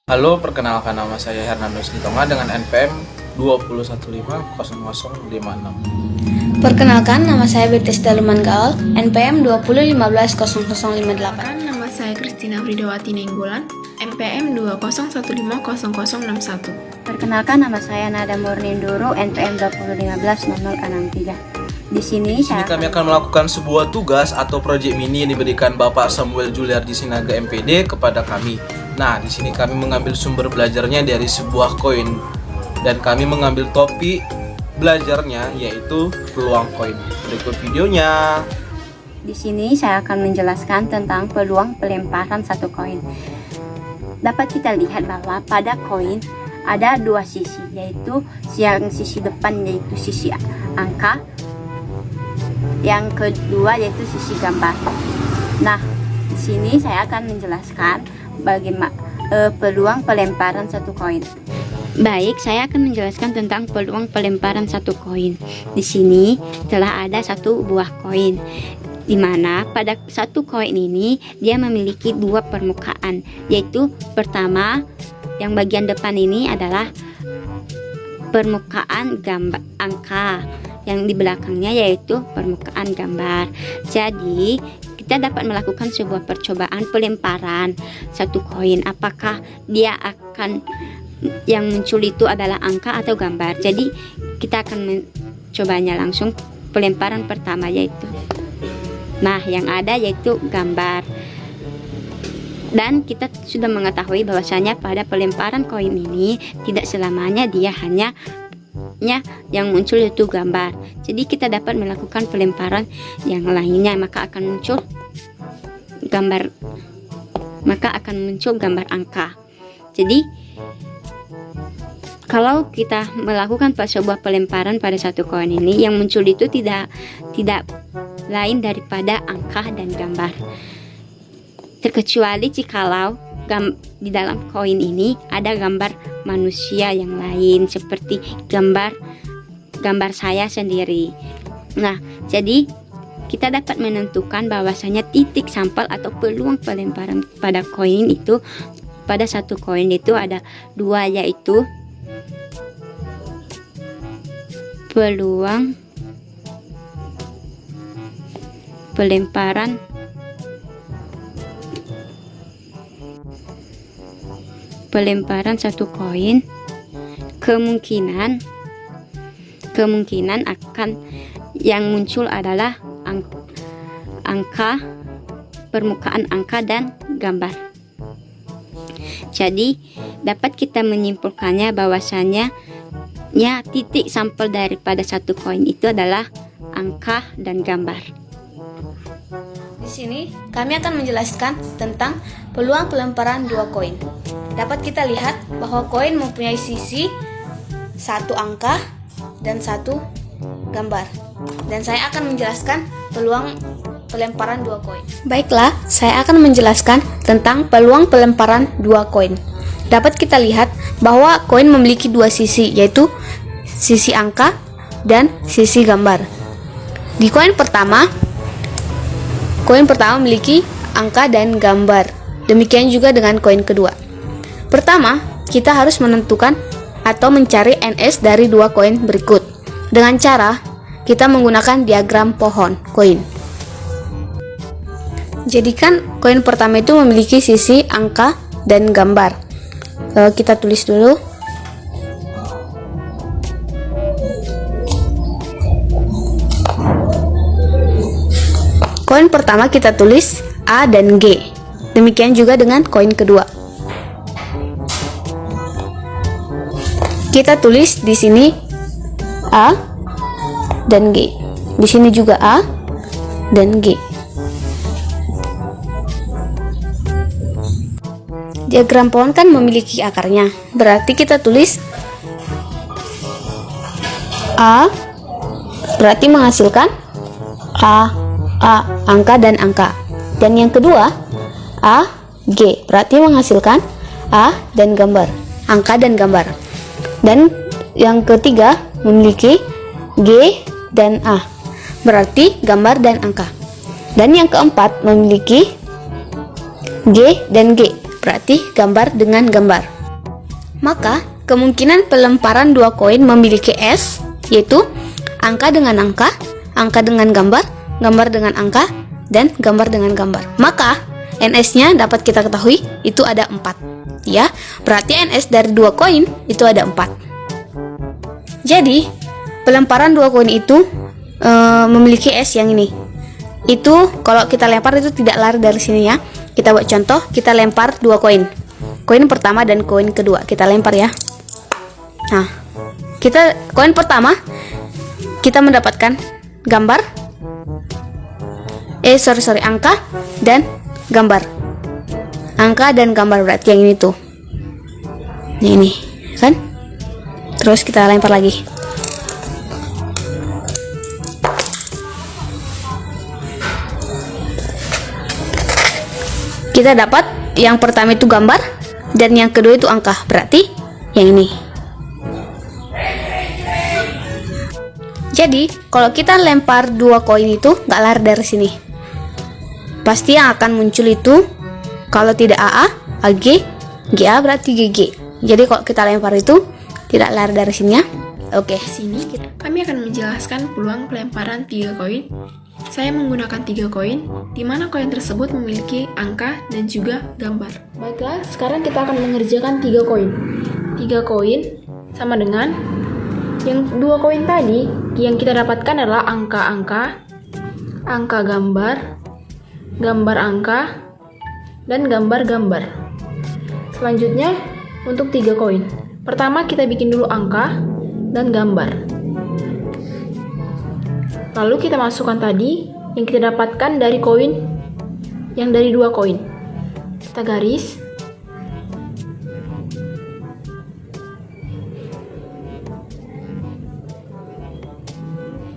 Halo, perkenalkan nama saya Hernando Sintonga dengan NPM 2150056. Perkenalkan, nama saya Betis Daluman Gaul, NPM 20150058. Nama saya Kristina Fridawati Nenggolan, NPM 20150061. Perkenalkan, nama saya Nada Murnindoro, NPM 20150063. Di sini Kami akan melakukan sebuah tugas atau proyek mini yang diberikan Bapak Samuel Juliardi Sinaga MPD kepada kami. Nah, di sini kami mengambil sumber belajarnya dari sebuah koin dan kami mengambil topik belajarnya yaitu peluang koin. Berikut videonya. Di sini saya akan menjelaskan tentang peluang pelemparan satu koin. Dapat kita lihat bahwa pada koin ada dua sisi, yaitu yang sisi depan yaitu sisi angka, yang kedua yaitu sisi gambar. Nah, di sini saya akan menjelaskan bagaimana peluang pelemparan satu koin. Baik, saya akan menjelaskan tentang peluang pelemparan satu koin. Di sini telah ada satu buah koin, di mana pada satu koin ini dia memiliki dua permukaan, yaitu pertama yang bagian depan ini adalah permukaan gambar angka, yang di belakangnya yaitu permukaan gambar. Jadi kita dapat melakukan sebuah percobaan pelemparan satu koin, apakah dia akan yang muncul itu adalah angka atau gambar. Jadi kita akan mencobanya langsung. Pelemparan pertama yaitu, nah yang ada yaitu gambar. Dan kita sudah mengetahui bahwasanya pada pelemparan koin ini tidak selamanya dia hanya yang muncul itu gambar. Jadi kita dapat melakukan pelemparan yang lainnya, maka akan muncul gambar angka. Jadi kalau kita melakukan sebuah pelemparan pada satu koin ini, yang muncul itu tidak lain daripada angka dan gambar. Terkecuali jikalau di dalam koin ini ada gambar manusia yang lain, seperti gambar saya sendiri. Nah, jadi kita dapat menentukan bahwasanya titik sampel atau peluang pelemparan pada koin itu, pada satu koin itu ada dua, yaitu peluang pelemparan satu koin, kemungkinan akan yang muncul adalah angka, permukaan angka dan gambar. Jadi dapat kita menyimpulkannya bahwasanya titik sampel daripada satu koin itu adalah angka dan gambar. Di sini kami akan menjelaskan tentang peluang pelemparan dua koin. Dapat kita lihat bahwa koin mempunyai sisi satu angka dan satu gambar. Dan saya akan menjelaskan peluang pelemparan dua koin. Baiklah, saya akan menjelaskan tentang peluang pelemparan dua koin. Dapat kita lihat bahwa koin memiliki dua sisi, yaitu sisi angka dan sisi gambar. Di koin pertama memiliki angka dan gambar. Demikian juga dengan koin kedua. Pertama, kita harus menentukan atau mencari NS dari dua koin berikut dengan cara kita menggunakan diagram pohon koin. Jadikan koin pertama itu memiliki sisi angka dan gambar. Kita tulis dulu. Koin pertama kita tulis A dan G. Demikian juga dengan koin kedua. Kita tulis di sini A dan G. Di sini juga A dan G. Diagram pohon kan memiliki akarnya. Berarti kita tulis A berarti menghasilkan A angka dan angka. Dan yang kedua A G berarti menghasilkan A dan gambar, angka dan gambar. Dan yang ketiga memiliki G dan A, berarti gambar dan angka. Dan yang keempat memiliki G dan G, berarti gambar dengan gambar. maka kemungkinan pelemparan dua koin memiliki S, yaitu angka dengan angka, angka dengan gambar, gambar dengan angka, dan gambar dengan gambar. Maka NS-nya dapat kita ketahui itu ada 4. Ya, berarti NS dari dua koin itu ada 4. Jadi, pelemparan dua koin itu memiliki S yang ini. Itu kalau kita lempar itu tidak lari dari sini ya. Kita buat contoh, kita lempar dua koin. Koin pertama dan koin kedua kita lempar ya. Nah, koin pertama kita mendapatkan gambar, angka dan gambar. Angka dan gambar berarti yang ini tuh. Ini kan? Terus kita lempar lagi. Kita dapat yang pertama itu gambar dan yang kedua itu angka, berarti yang ini. Jadi kalau kita lempar dua koin itu nggak lari dari sini, pasti yang akan muncul itu kalau tidak AA, AG, GA berarti GG. Jadi kalau kita lempar itu tidak lari dari sini ya. Oke. Di sini kami akan menjelaskan peluang pelemparan 3 koin. Saya menggunakan 3 koin, di mana koin tersebut memiliki angka dan juga gambar. Baiklah, sekarang kita akan mengerjakan 3 koin. 3 koin sama dengan yang 2 koin tadi, yang kita dapatkan adalah angka-angka, angka gambar, gambar angka, dan gambar-gambar. Selanjutnya, untuk 3 koin. Pertama, kita bikin dulu angka dan gambar. Lalu kita masukkan tadi yang kita dapatkan dari koin yang dari 2 koin. Kita garis.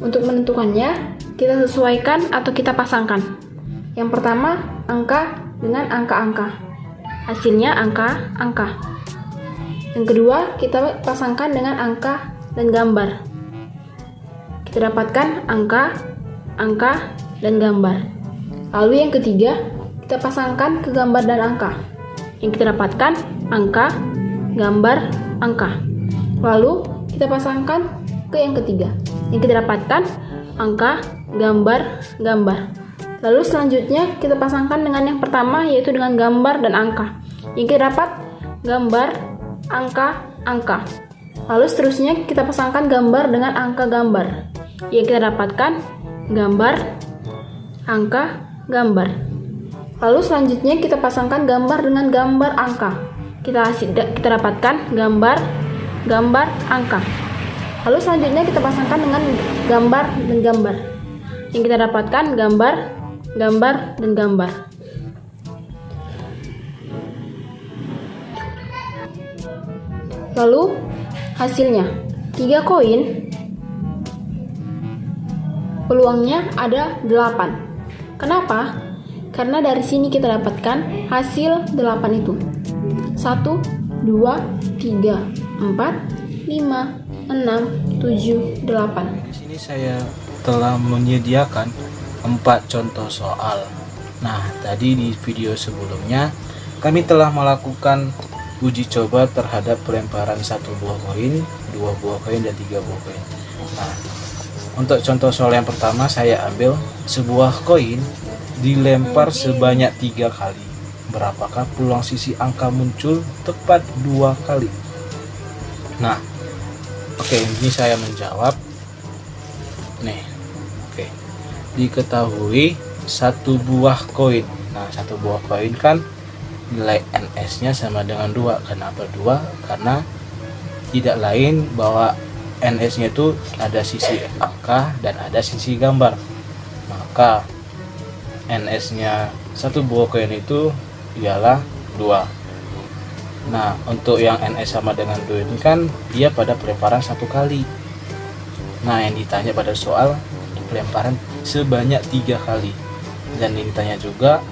Untuk menentukannya, kita sesuaikan atau kita pasangkan. Yang pertama, angka dengan angka-angka. Hasilnya angka-angka. Yang kedua, kita pasangkan dengan angka dan gambar. Kita dapatkan angka, angka, dan gambar. Lalu yang ketiga, kita pasangkan ke gambar dan angka. Yang kita dapatkan angka, gambar, angka. Lalu kita pasangkan ke yang ketiga. Yang kita dapatkan angka, gambar, gambar. Lalu selanjutnya kita pasangkan dengan yang pertama, yaitu dengan gambar dan angka. Yang kita dapat gambar, angka, angka. Lalu seterusnya kita pasangkan gambar dengan angka gambar. Yang kita dapatkan gambar, angka, gambar. Lalu selanjutnya kita pasangkan gambar dengan gambar angka. Kita dapatkan gambar, gambar, angka. Lalu selanjutnya kita pasangkan dengan gambar dan gambar. Yang kita dapatkan gambar, gambar, dan gambar. Lalu hasilnya 3 koin, peluangnya ada 8. Kenapa? Karena dari sini kita dapatkan hasil 8 itu. 1, 2, 3, 4, 5, 6, 7, 8. Di sini saya telah menyediakan 4 contoh soal. Nah, tadi di video sebelumnya kami telah melakukan uji coba terhadap pelemparan 1 buah koin, 2 buah koin, dan 3 buah koin. Nah, untuk contoh soal yang pertama, saya ambil sebuah koin dilempar sebanyak 3 kali. Berapakah peluang sisi angka muncul tepat 2 kali? Nah, oke, ini saya menjawab. Nih, oke. Diketahui 1 buah koin. Nah, 1 buah koin kan nilai NS-nya sama dengan 2. Kenapa 2? Karena tidak lain bahwa NS-nya itu ada sisi angka dan ada sisi gambar. Maka NS-nya 1 buah koin itu ialah 2. Nah, untuk yang NS sama dengan 2 ini kan dia pada pelemparan 1 kali. Nah, yang ditanya pada soal pelemparan sebanyak 3 kali. Dan yang ditanya juga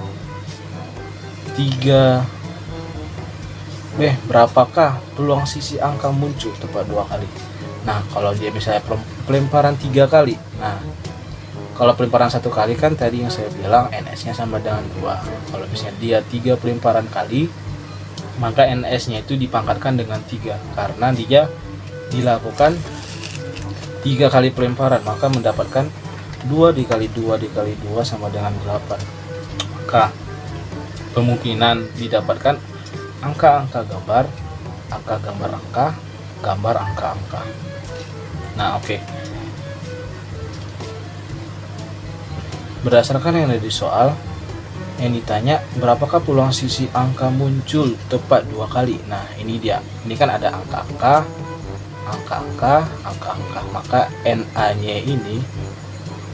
berapakah peluang sisi angka muncul tepat 2 kali. Nah, kalau dia misalnya pelemparan 3 kali. Nah, kalau pelemparan 1 kali kan tadi yang saya bilang NS-nya sama dengan 2. Kalau misalnya dia 3 pelemparan kali, maka NS-nya itu dipangkatkan dengan 3 karena dia dilakukan 3 kali pelemparan, maka mendapatkan 2 dikali 2 dikali 2 sama dengan 8. Maka kemungkinan didapatkan angka-angka gambar, angka gambar angka, gambar angka-angka. Nah, oke. Berdasarkan yang ada di soal, yang ditanya berapakah peluang sisi angka muncul tepat 2 kali. Nah, ini dia. Ini kan ada angka-angka, angka-angka, angka-angka. Maka NA-nya ini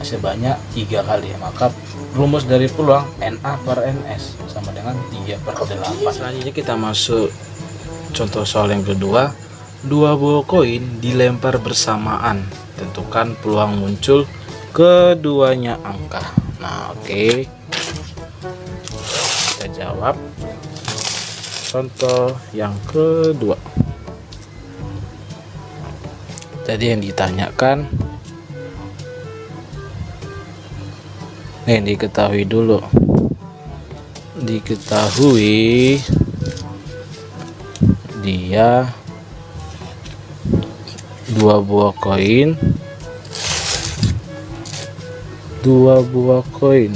sebanyak 3 kali. Maka rumus dari peluang NA per NS sama dengan 3/8. Selanjutnya kita masuk contoh soal yang kedua. 2 buah koin dilempar bersamaan. Tentukan peluang muncul keduanya angka. Nah, oke. Kita jawab contoh yang kedua. Tadi yang ditanyakan, yang diketahui dulu. Diketahui dia 2 buah koin, 2 buah koin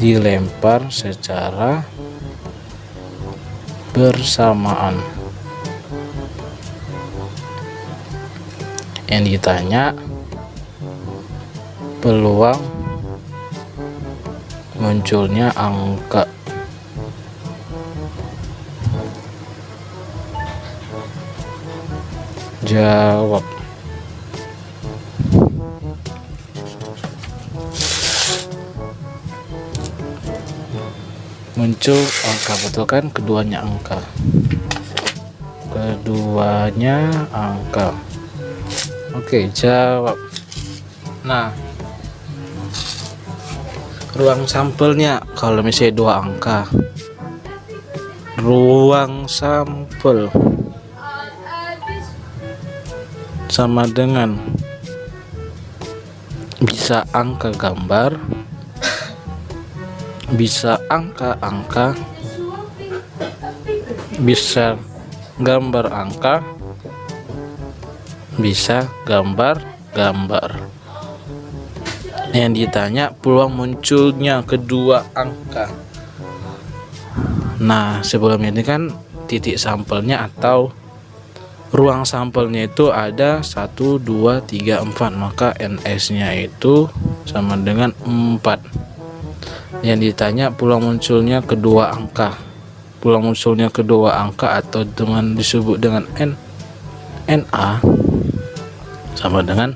dilempar secara bersamaan. Yang ditanya peluang munculnya angka. Jawab. Muncul angka, betul kan? Keduanya angka. Keduanya angka. Oke, jawab. Nah, ruang sampelnya kalau misalnya 2 angka, ruang sampel sama dengan bisa angka gambar, bisa angka-angka, bisa gambar angka, bisa gambar-gambar. Yang ditanya peluang munculnya kedua angka. Nah, sebelum ini kan titik sampelnya atau ruang sampelnya itu ada 1, 2, 3, 4, maka NS-nya itu sama dengan 4. Yang ditanya peluang munculnya kedua angka. Peluang munculnya kedua angka atau dengan disebut dengan NA sama dengan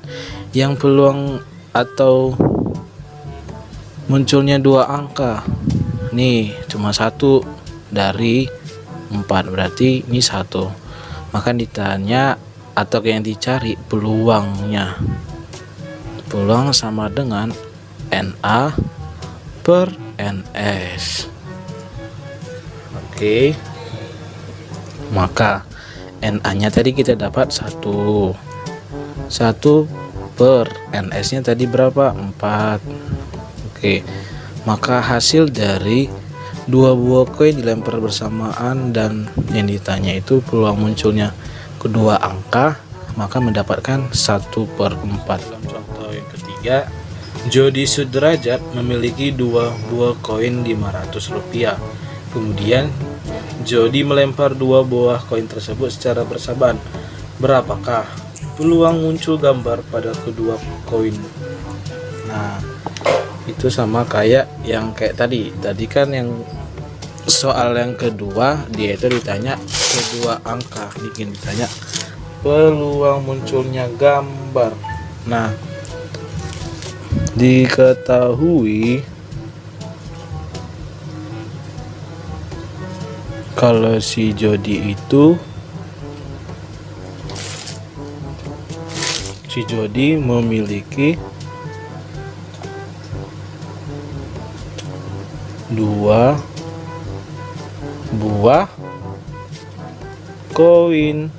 yang peluang atau munculnya 2 angka. Nih cuma 1 dari 4, berarti ini 1. Maka ditanya atau yang dicari peluangnya. Peluang sama dengan NA per NS. Oke. Maka NA-nya tadi kita dapat 1. 1 per NS-nya tadi berapa? 4. Oke. Maka hasil dari 2 buah koin dilempar bersamaan dan yang ditanya itu peluang munculnya kedua angka, maka mendapatkan 1/4. Dalam contoh yang ketiga, Jody Sudrajat memiliki 2 buah koin Rp500. Kemudian Jody melempar 2 buah koin tersebut secara bersamaan. Berapakah peluang muncul gambar pada kedua koin? Nah, itu sama kayak yang tadi kan yang soal yang kedua dia itu ditanya kedua angka, bikin ditanya peluang munculnya gambar. Nah, diketahui kalau si Jody memiliki 2 buah koin.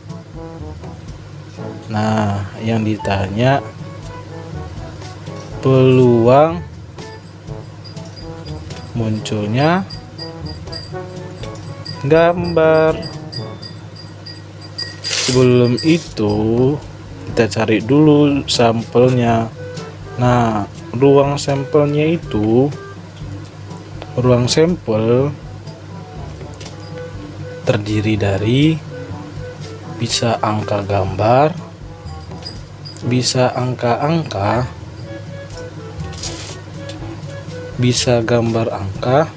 Nah, yang ditanya munculnya gambar. Sebelum itu kita cari dulu sampelnya. Nah, ruang sampelnya itu, ruang sampel terdiri dari bisa angka gambar, bisa angka-angka, bisa gambar angka,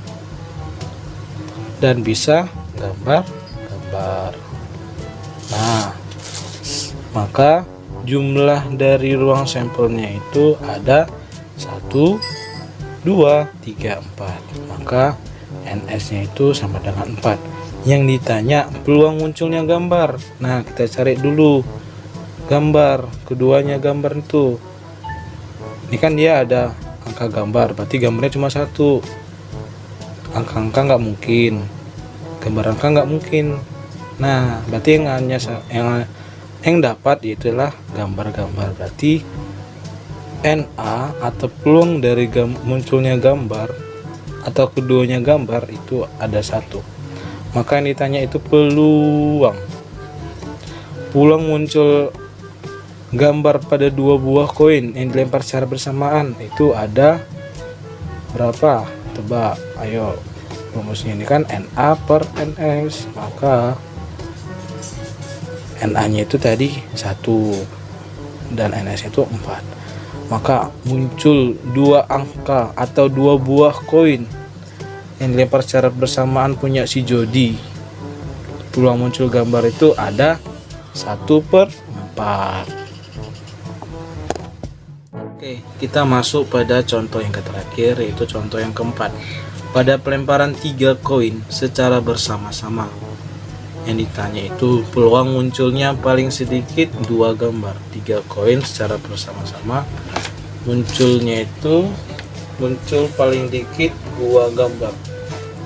dan bisa gambar-gambar. Nah, maka jumlah dari ruang sampelnya itu ada 1, 2, 3, 4. Maka NS-nya itu sama dengan 4. Yang ditanya peluang munculnya gambar. Nah, kita cari dulu gambar, keduanya gambar itu. Ini kan dia ada angka gambar, berarti gambarnya cuma 1. Angka-angka nggak mungkin, gambar angka nggak mungkin. Nah, berarti yang dapat itulah gambar-gambar. Berarti NA atau peluang dari munculnya gambar atau keduanya gambar itu ada 1. Maka yang ditanya itu peluang muncul gambar pada 2 buah koin yang dilempar secara bersamaan itu ada berapa? Tebak, ayo. Rumusnya ini kan NA per NS, maka NA-nya itu tadi 1 dan NS itu 4. Maka muncul 2 angka atau 2 buah koin yang dilempar secara bersamaan punya si Jody. Peluang muncul gambar itu ada 1/4. Oke, kita masuk pada contoh yang terakhir, yaitu contoh yang keempat. Pada pelemparan 3 koin secara bersama-sama, yang ditanya itu peluang munculnya paling sedikit 2 gambar. 3 koin secara bersama-sama, munculnya itu muncul paling dikit 2 gambar.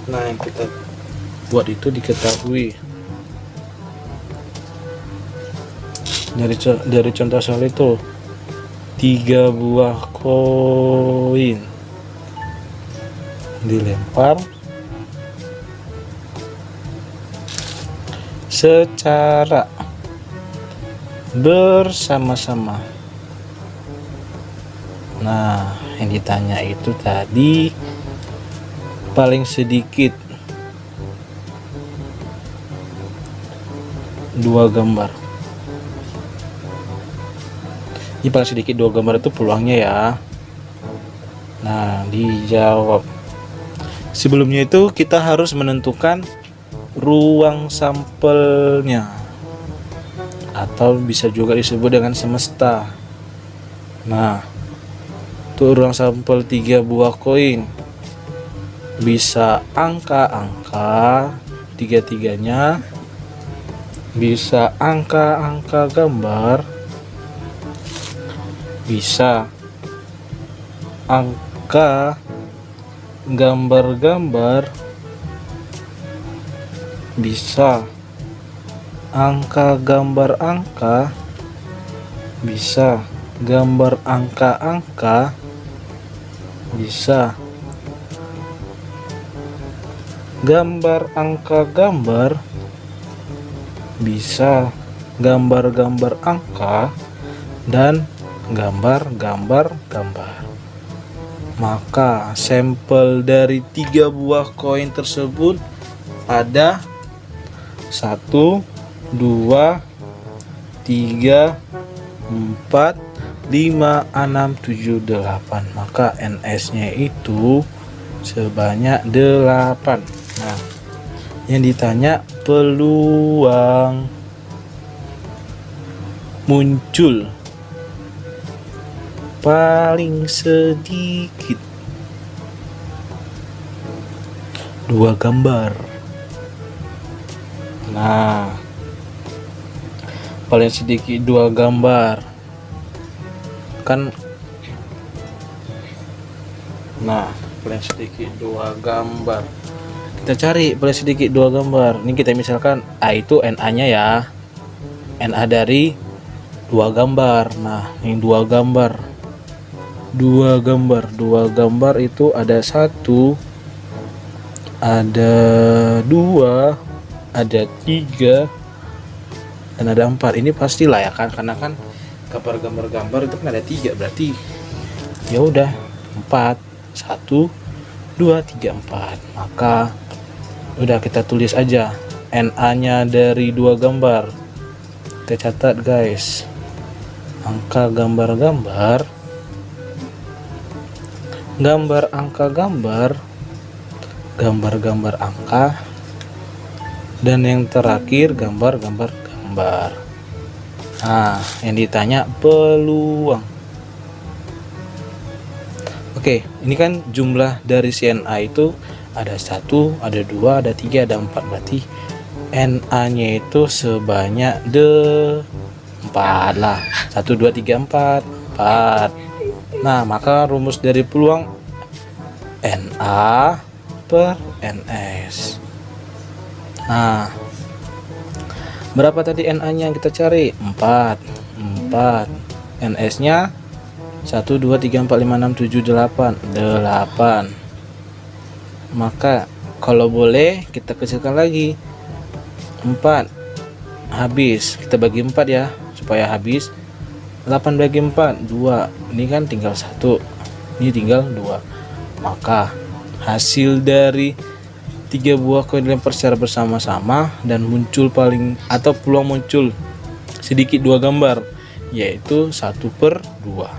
Nah, yang kita buat itu diketahui dari contoh soal itu. 3 buah koin dilempar secara bersama-sama. Nah, yang ditanya itu tadi paling sedikit 2 gambar. Ini paling sedikit 2 gambar itu peluangnya ya. Nah, dijawab. Sebelumnya itu kita harus menentukan ruang sampelnya, atau bisa juga disebut dengan semesta. Nah, untuk ruang sampel 3 buah koin bisa angka-angka, tiga-tiganya bisa angka-angka gambar, bisa angka gambar-gambar, bisa angka gambar angka, bisa gambar angka-angka, bisa gambar angka gambar, bisa gambar-gambar angka, dan gambar-gambar gambar. Maka sampel dari 3 buah koin tersebut ada 1, 2, 3, 4, 5, 6, 7, 8. Maka NS-nya itu sebanyak 8. Nah, yang ditanya peluang muncul paling sedikit 2 gambar. Nah, paling sedikit 2 gambar kan. Nah, paling sedikit 2 gambar. Kita cari paling sedikit 2 gambar. Ini kita misalkan A itu NA-nya ya. NA dari 2 gambar. Nah, ini 2 gambar. 2 gambar itu ada 1, ada 2, ada 3, dan ada 4. Ini pastilah ya kan, karena kan gambar itu kan ada 3, berarti ya udah 4, 1, 2, 3, 4. Maka udah kita tulis aja NA nya dari 2 gambar. Kita catat guys, angka gambar-gambar, gambar angka gambar, gambar-gambar angka, dan yang terakhir gambar-gambar gambar. Nah, yang ditanya peluang. Oke, ini kan jumlah dari CNA itu ada 1, ada 2, ada 3, ada 4. Berarti NA nya itu sebanyak 4 lah. 1, 2, 3, 4, 4. Nah, maka rumus dari peluang NA per NS. Nah, berapa tadi NA nya yang kita cari? 4. NS nya 1, 2, 3, 4, 5, 6, 7, 8. Maka kalau boleh kita kecilkan lagi. 4 habis, kita bagi 4 ya, supaya habis. 8 bagi 4, 2. Ini kan tinggal 1, ini tinggal 2. Maka hasil dari 3 buah koin dilempar secara bersama-sama dan muncul peluang muncul sedikit 2 gambar, yaitu 1/2.